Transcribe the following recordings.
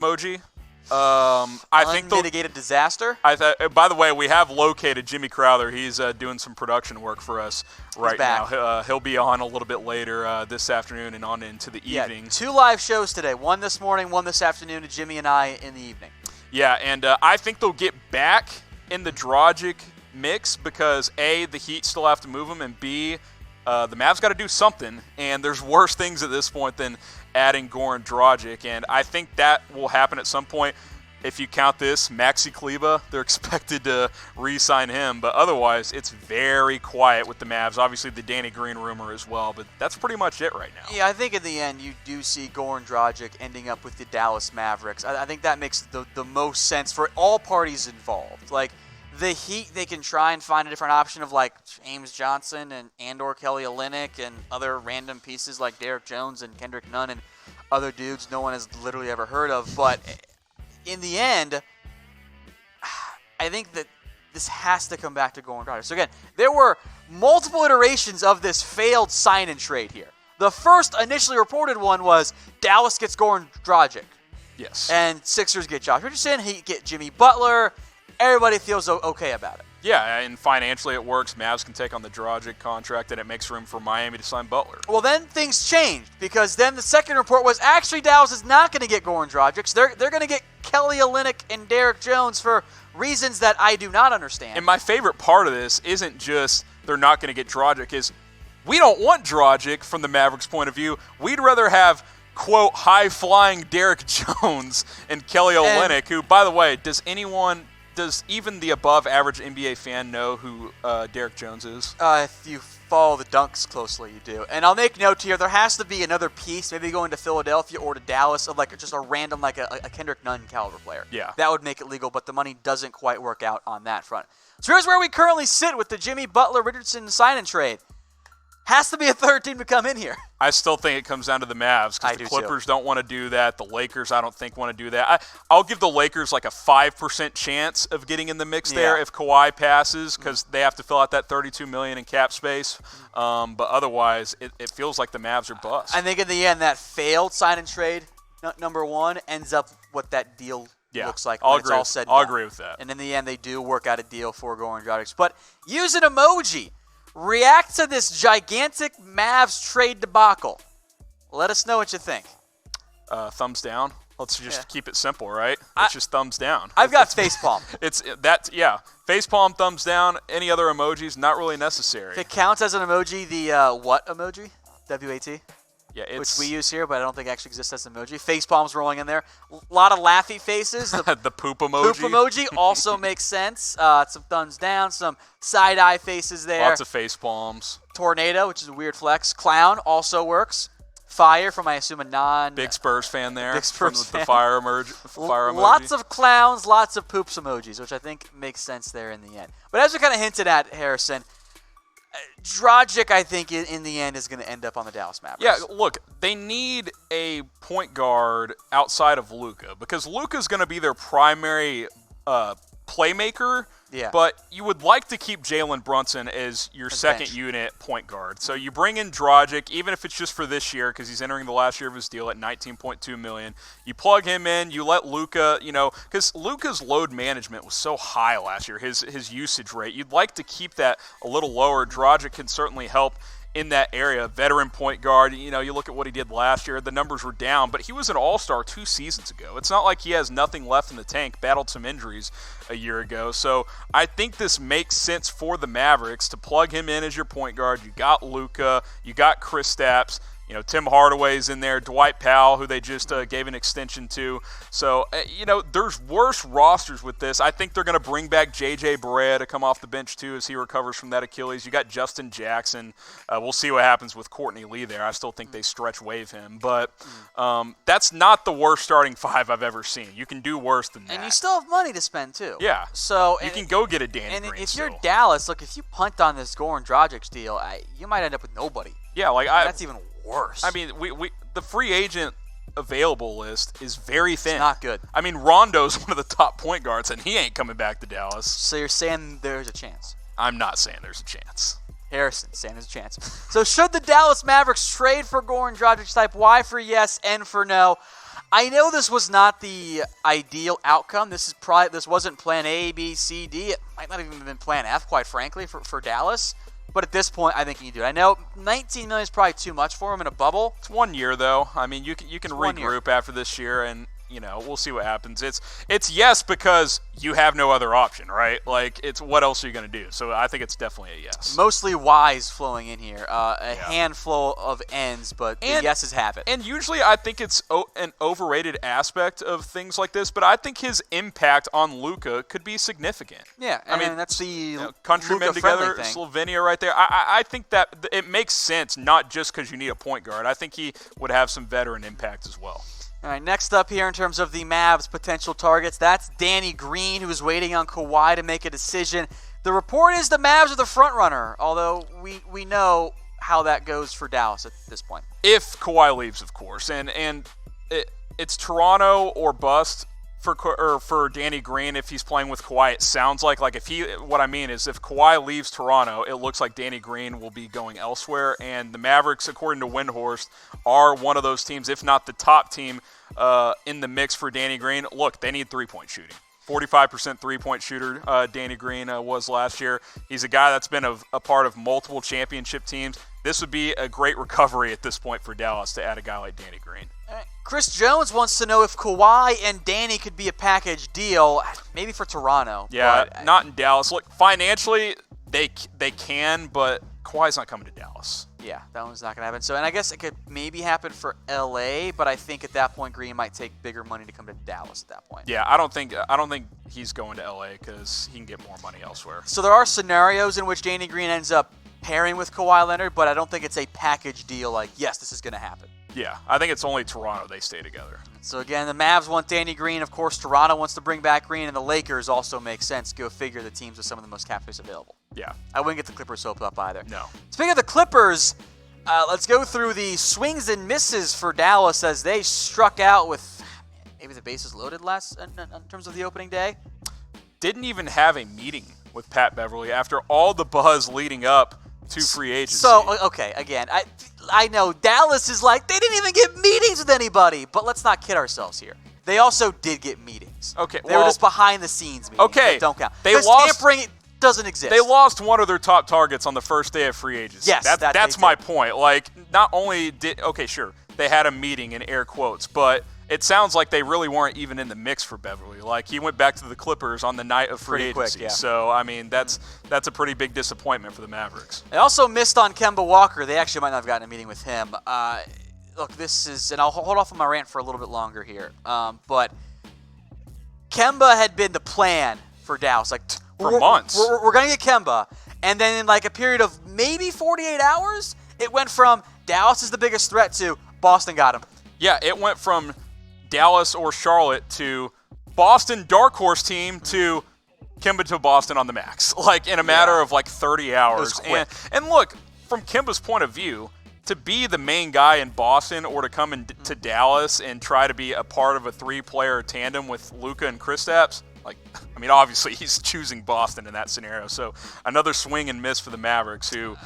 emoji. I think unmitigated disaster. By the way, we have located Jimmy Crowther. He's doing some production work for us right now. He'll be on a little bit later this afternoon and on into the evening. 2 live shows today. One this morning, one this afternoon to Jimmy and I in the evening. Yeah, and I think they'll get back in the Dragic mix because, A, the Heat still have to move him, and B, the Mavs got to do something, and there's worse things at this point than adding Goran Dragic, and I think that will happen at some point. If you count this, Maxi KLEBER, they're expected to re-sign him, but otherwise it's very quiet with the Mavs. Obviously the Danny Green rumor as well, but that's pretty much it right now. Yeah, I think in the end you do see Goran Dragic ending up with the Dallas Mavericks. I think that makes the most sense for all parties involved. Like, the Heat, they can try and find a different option of like James Johnson and or Kelly Olynyk and other random pieces like Derrick Jones and Kendrick Nunn and other dudes no one has literally ever heard of. But in the end, I think that this has to come back to Goran Dragic. So again, there were multiple iterations of this failed sign and trade here. The first initially reported one was Dallas gets Goran Dragic. Yes. And Sixers get Josh Richardson, Heat get Jimmy Butler. Everybody feels okay about it. Yeah, and financially it works. Mavs can take on the Dragic contract, and it makes room for Miami to sign Butler. Well, then things changed because then the second report was actually Dallas is not going to get Goran Dragic. So they're going to get Kelly Olynyk and Derrick Jones for reasons that I do not understand. And my favorite part of this isn't just they're not going to get Dragic, is we don't want Dragic from the Mavericks' point of view. We'd rather have, quote, high-flying Derrick Jones and Kelly Olynyk, who, by the way, does even the above-average NBA fan know who Derrick Jones is? If you follow the Dunks closely, you do. And I'll make note here, there has to be another piece, maybe going to Philadelphia or to Dallas, of like just a random, like a Kendrick Nunn caliber player. Yeah. That would make it legal, but the money doesn't quite work out on that front. So here's where we currently sit with the Jimmy Butler Richardson sign and trade. Has to be a third team to come in here. I still think it comes down to the Mavs because the Clippers don't want to do that. The Lakers, I don't think, want to do that. I'll give the Lakers like a 5% chance of getting in the mix there if Kawhi passes because they have to fill out that $32 million in cap space. But otherwise, it feels like the Mavs are bust. I think in the end, that failed sign and trade, number one, ends up what that deal looks like when it's all said and done. I'll agree with that. And in the end, they do work out a deal for Goran Dragic. But use an emoji. React to this gigantic Mavs trade debacle. Let us know what you think. Thumbs down. Let's just keep it simple, right? It's just thumbs down. I've got facepalm. Facepalm, thumbs down. Any other emojis? Not really necessary. If it counts as an emoji, the what emoji? W-A-T? Yeah, which we use here, but I don't think actually exists as an emoji. Facepalms rolling in there. A lot of laughy faces. The poop emoji. Poop emoji also makes sense. Some thumbs down, some side-eye faces there. Lots of facepalms. Tornado, which is a weird flex. Clown also works. Fire from, I assume, a non... Big Spurs fan there. Big Spurs fan. The fire emoji. Lots of clowns, lots of poops emojis, which I think makes sense there in the end. But as we kind of hinted at, Harrison, Dragic, I think, in the end, is going to end up on the Dallas Mavericks. Yeah, look, they need a point guard outside of Luka because Luka's going to be their primary playmaker. Yeah. But you would like to keep Jalen Brunson as your second unit point guard. So you bring in Dragic, even if it's just for this year because he's entering the last year of his deal at $19.2 million. You plug him in. You let Luka, because Luka's load management was so high last year, his usage rate. You'd like to keep that a little lower. Dragic can certainly help in that area. Veteran point guard, you look at what he did last year, the numbers were down, but he was an all-star 2 seasons ago. It's not like he has nothing left in the tank, battled some injuries a year ago. So I think this makes sense for the Mavericks to plug him in as your point guard. You got Luka, you got Kristaps, Tim Hardaway's in there, Dwight Powell, who they just gave an extension to. So, there's worse rosters with this. I think they're going to bring back J.J. Barea to come off the bench, too, as he recovers from that Achilles. You got Justin Jackson. We'll see what happens with Courtney Lee there. I still think they stretch wave him. But that's not the worst starting 5 I've ever seen. You can do worse than that. And you still have money to spend, too. Yeah. So you can go get a Danny Green. And if you're Dallas, look, if you punt on this Goran Dragic deal, you might end up with nobody. Yeah, that's even worse. I mean, we the free agent available list is very thin. It's not good. I mean, Rondo's one of the top point guards, and he ain't coming back to Dallas. So you're saying there's a chance? I'm not saying there's a chance. Harrison saying there's a chance. So should the Dallas Mavericks trade for Goran Dragic? Type Y for yes, N for no. I know this was not the ideal outcome. This wasn't plan A, B, C, D. It might not even have been plan F, quite frankly, for Dallas. But at this point, I think you can do it. I know $19 million is probably too much for him in a bubble. It's 1 year, though. I mean, you can regroup after this year, and we'll see what happens. It's yes because you have no other option, right? Like, it's what else are you going to do? So I think it's definitely a yes. Mostly Y's flowing in here. Handful of N's, but the yeses have it. And usually I think it's an overrated aspect of things like this, but I think his impact on Luka could be significant. Yeah, I mean, that's the countrymen together, thing. Slovenia right there. I think that it makes sense, not just because you need a point guard. I think he would have some veteran impact as well. All right, next up here in terms of the Mavs' potential targets, that's Danny Green, who's waiting on Kawhi to make a decision. The report is the Mavs are the front runner, although we know how that goes for Dallas at this point. If Kawhi leaves, of course, and it's Toronto or bust for Danny Green if he's playing with Kawhi. It sounds like what I mean is if Kawhi leaves Toronto, it looks like Danny Green will be going elsewhere, and the Mavericks, according to Windhorst, are one of those teams, if not the top team in the mix for Danny Green. Look, they need three-point shooting. 45% three-point shooter Danny Green was last year. He's a guy that's been a part of multiple championship teams. This would be a great recovery at this point for Dallas to add a guy like Danny Green. Chris Jones wants to know if Kawhi and Danny could be a package deal, maybe for Toronto. Yeah, not in Dallas. Look, financially, they can, but Kawhi's not coming to Dallas. Yeah, that one's not going to happen. So, and I guess it could maybe happen for LA, but I think at that point Green might take bigger money to come to Dallas at that point. Yeah, I don't think he's going to LA because he can get more money elsewhere. So there are scenarios in which Danny Green ends up pairing with Kawhi Leonard, but I don't think it's a package deal like, yes, this is going to happen. Yeah, I think it's only Toronto they stay together. So again, the Mavs want Danny Green. Of course, Toronto wants to bring back Green, and the Lakers also make sense. Go figure, the teams with some of the most cap space available. Yeah. I wouldn't get the Clippers soaped up either. No. Speaking of the Clippers, let's go through the swings and misses for Dallas as they struck out with maybe the bases loaded last in terms of the opening day. Didn't even have a meeting with Pat Beverley after all the buzz leading up to free agency. So, okay, again, I know Dallas is like, they didn't even get meetings with anybody, but let's not kid ourselves here. They also did get meetings. Okay, they were just behind the scenes meetings. Okay, that don't count. They lost. Tampering doesn't exist. They lost one of their top targets on the first day of free agency. Yes, that's my point. Like, not only they had a meeting in air quotes, but it sounds like they really weren't even in the mix for Beverley. Like, he went back to the Clippers on the night of free agency. Quick, yeah. So, I mean, that's a pretty big disappointment for the Mavericks. They also missed on KEMBA Walker. They actually might not have gotten a meeting with him. Look, this is, and I'll hold off on my rant for a little bit longer here. But KEMBA had been the plan for Dallas. Like, for months. We're going to get KEMBA. And then in like a period of maybe 48 hours, it went from Dallas is the biggest threat to Boston got him. Yeah, it went from Dallas or Charlotte to Boston dark horse team to KEMBA to Boston on the max. Like, in a matter of like 30 hours. And look, from KEMBA's point of view, to be the main guy in Boston or to come to Dallas and try to be a part of a three-player tandem with Luka and Kristaps, like, I mean, obviously he's choosing Boston in that scenario. So another swing and miss for the Mavericks, who,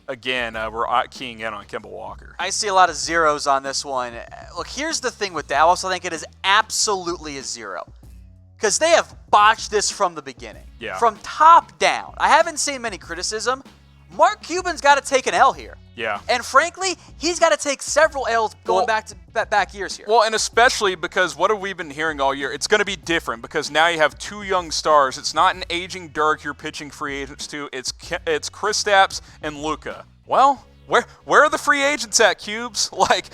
again, we're keying in on KEMBA Walker. I see a lot of zeros on this one. Look, here's the thing with Dallas. I think it is absolutely a zero. Because they have botched this from the beginning. Yeah. From top down. I haven't seen many criticism. Mark Cuban's got to take an L here. Yeah. And frankly, he's got to take several L's going back years here. Well, and especially because what have we been hearing all year? It's going to be different because now you have two young stars. It's not an aging Dirk you're pitching free agents to. It's Kristaps and Luka. Well, where are the free agents at, Cubes? Like,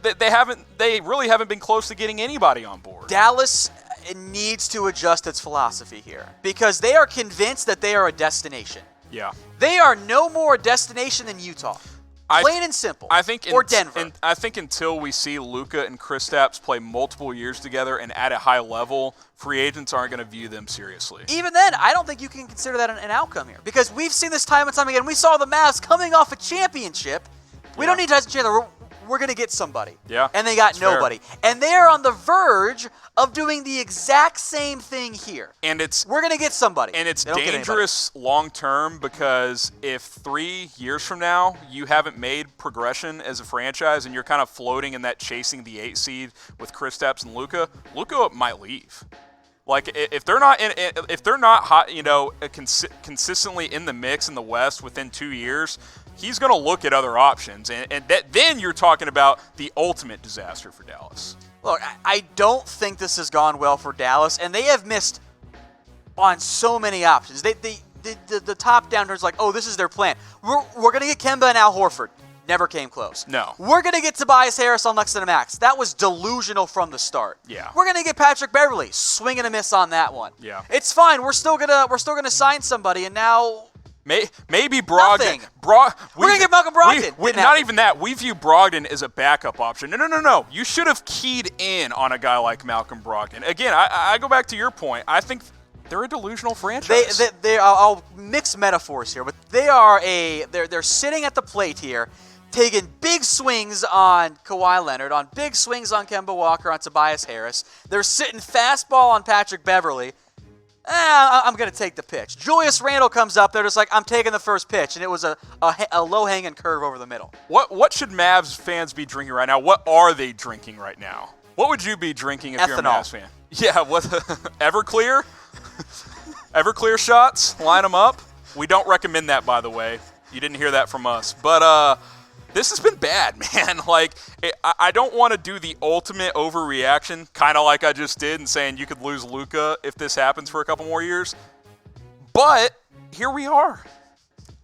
they really haven't been close to getting anybody on board. Dallas needs to adjust its philosophy here because they are convinced that they are a destination. Yeah. They are no more a destination than Utah. Plain and simple. I think or Denver. I think until we see Luka and Kristaps play multiple years together and at a high level, free agents aren't going to view them seriously. Even then, I don't think you can consider that an outcome here because we've seen this time and time again. We saw the Mavs coming off a championship. We don't need to change that. we're going to get somebody. Yeah. And they got nobody. Fair. And they are on the verge of doing the exact same thing here. And we're going to get somebody. And it's dangerous long term because if 3 years from now you haven't made progression as a franchise and you're kind of floating in that chasing the 8 seed with Kristaps and Luka might leave. Like if they're not hot, consistently in the mix in the West within 2 years, he's going to look at other options, and then you're talking about the ultimate disaster for Dallas. Look, I don't think this has gone well for Dallas, and they have missed on so many options. The top down turns like, oh, this is their plan. We're going to get Kemba and Al Horford. Never came close. No. We're going to get Tobias Harris on less than a max. That was delusional from the start. Yeah. We're going to get Patrick Beverley. Swing and a miss on that one. Yeah. It's fine. We're still gonna sign somebody, and now maybe Brogdon. We're going to get Malcolm Brogdon. Not even that. We view Brogdon as a backup option. No. You should have keyed in on a guy like Malcolm Brogdon. Again, I go back to your point. I think they're a delusional franchise. I'll mix metaphors here, but they're sitting at the plate here, taking big swings on Kawhi Leonard, on big swings on Kemba Walker, on Tobias Harris. They're sitting fastball on Patrick Beverley. I'm going to take the pitch. Julius Randle comes up there just like, I'm taking the first pitch, and it was a low-hanging curve over the middle. What should Mavs fans be drinking right now? What are they drinking right now? What would you be drinking if you're a Mavs fan? Yeah, what Everclear? Everclear shots? Line them up? We don't recommend that, by the way. You didn't hear that from us. But this has been bad, man. Like, I don't want to do the ultimate overreaction, kind of like I just did, and saying you could lose Luka if this happens for a couple more years. But here we are.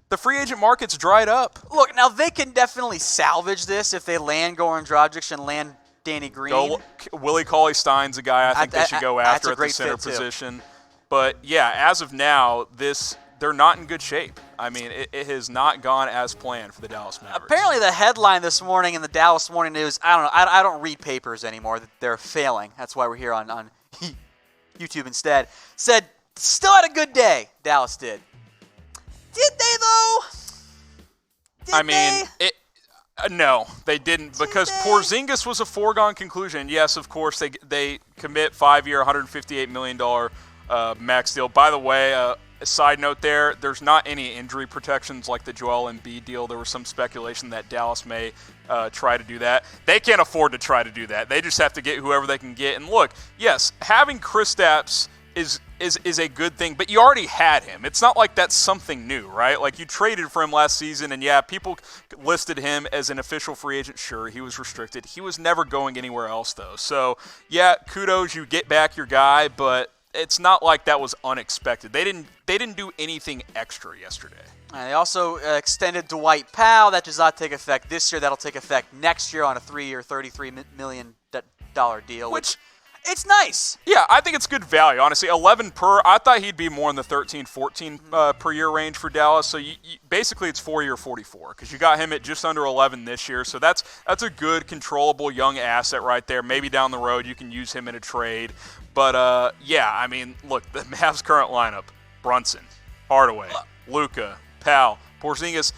The free agent market's dried up. Look, now they can definitely salvage this if they land Goran Dragic and land Danny Green. Willie Cauley-Stein's a guy I think they should go after at the center position. But, yeah, as of now, they're not in good shape. I mean, it has not gone as planned for the Dallas Mavericks. Apparently the headline this morning in the Dallas Morning News, I don't read papers anymore, that they're failing. That's why we're here on YouTube instead. Said, still had a good day, Dallas did. Did they, though? No, they didn't, because Porzingis was a foregone conclusion. Yes, of course, they commit 5-year, $158 million max deal. By the way, a side note there's not any injury protections like the Joel Embiid deal. There was some speculation that Dallas may try to do that. They can't afford to try to do that. They just have to get whoever they can get. And look, yes, having Kristaps is a good thing, but you already had him. It's not like that's something new, right? Like, you traded for him last season, and yeah, people listed him as an official free agent. Sure, he was restricted. He was never going anywhere else, though. So, yeah, kudos, you get back your guy, but it's not like that was unexpected. They didn't do anything extra yesterday. And they also extended Dwight Powell. That does not take effect this year. That'll take effect next year on a 3-year, $33 million deal, which it's nice. Yeah, I think it's good value, honestly. 11 per. I thought he'd be more in the 13, 14 per year range for Dallas. So basically it's 4-year, 44, because you got him at just under 11 this year. So that's a good, controllable young asset right there. Maybe down the road you can use him in a trade. But, yeah, I mean, look, the Mavs' current lineup, Brunson, Hardaway, Luka, Powell, Porzingis,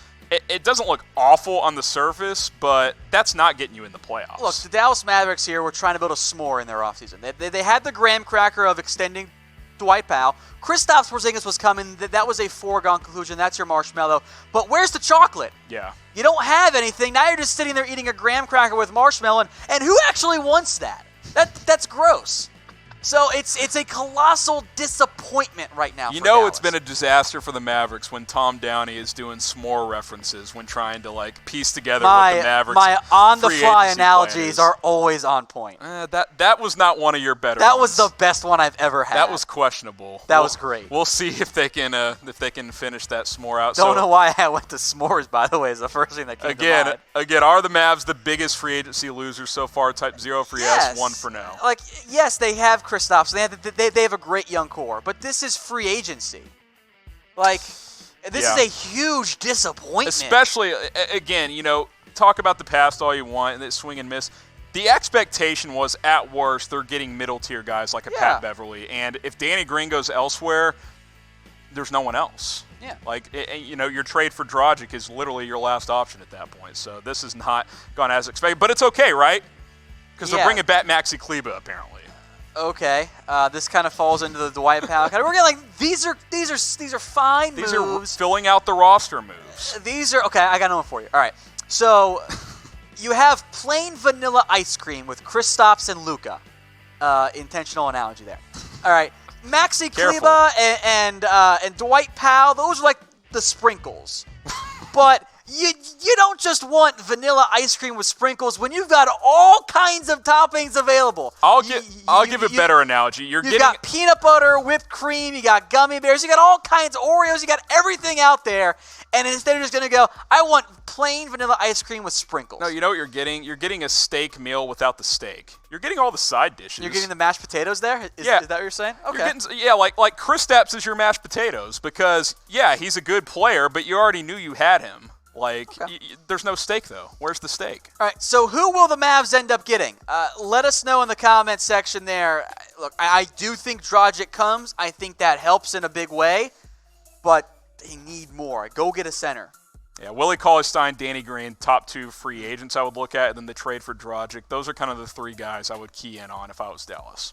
it doesn't look awful on the surface, but that's not getting you in the playoffs. Look, the Dallas Mavericks here were trying to build a s'more in their offseason. They had the graham cracker of extending Dwight Powell. Kristaps Porzingis was coming. That was a foregone conclusion. That's your marshmallow. But where's the chocolate? Yeah. You don't have anything. Now you're just sitting there eating a graham cracker with marshmallow, and who actually wants that? That's gross. So it's a colossal disappointment right now. You know, it's been a disaster for the Mavericks when Tom Downey is doing s'more references when trying to piece together what the Mavericks. My on-the-fly analogies are always on point. That was not one of your better. That was the best one I've ever had. That was questionable. That was great. We'll see if they can finish that s'more out. Don't know why I went to s'mores. By the way, is the first thing that came to mind. Again, are the Mavs the biggest free agency losers so far? Type 0 for yes, 1 for no. Yes, they have Kristaps. They have a great young core, but this is free agency. This is a huge disappointment. Especially, again, talk about the past all you want and that swing and miss. The expectation was, at worst, they're getting middle-tier guys like a Pat Beverley. And if Danny Green goes elsewhere, there's no one else. Yeah. Like, your trade for Dragic is literally your last option at that point. So this has not gone as expected. But it's okay, right? Because they're bringing back Maxi Kleber, apparently. Okay. This kind of falls into the Dwight Powell kind of. We're getting like, these are fine moves. These are filling out the roster moves. These are, okay, I got another one for you. All right. So you have plain vanilla ice cream with Kristaps and Luka. Intentional analogy there. All right. Maxi Kleber and Dwight Powell, those are like the sprinkles. But you don't just want vanilla ice cream with sprinkles when you've got all kinds of toppings available. I'll give a better analogy. You've got peanut butter, whipped cream, you got gummy bears, you got all kinds of Oreos, you got everything out there. And instead of just going to go, I want plain vanilla ice cream with sprinkles. No, you know what you're getting? You're getting a steak meal without the steak. You're getting all the side dishes. You're getting the mashed potatoes there? Is that what you're saying? Okay. Like Kristaps is your mashed potatoes because, he's a good player, but you already knew you had him. Like, there's no steak, though. Where's the steak? All right, so who will the Mavs end up getting? Let us know in the comments section there. Look, I do think Dragic comes. I think that helps in a big way, but they need more. Go get a center. Yeah, Willie Cauley-Stein, Danny Green, top 2 free agents I would look at, and then the trade for Dragic. Those are kind of the 3 guys I would key in on if I was Dallas.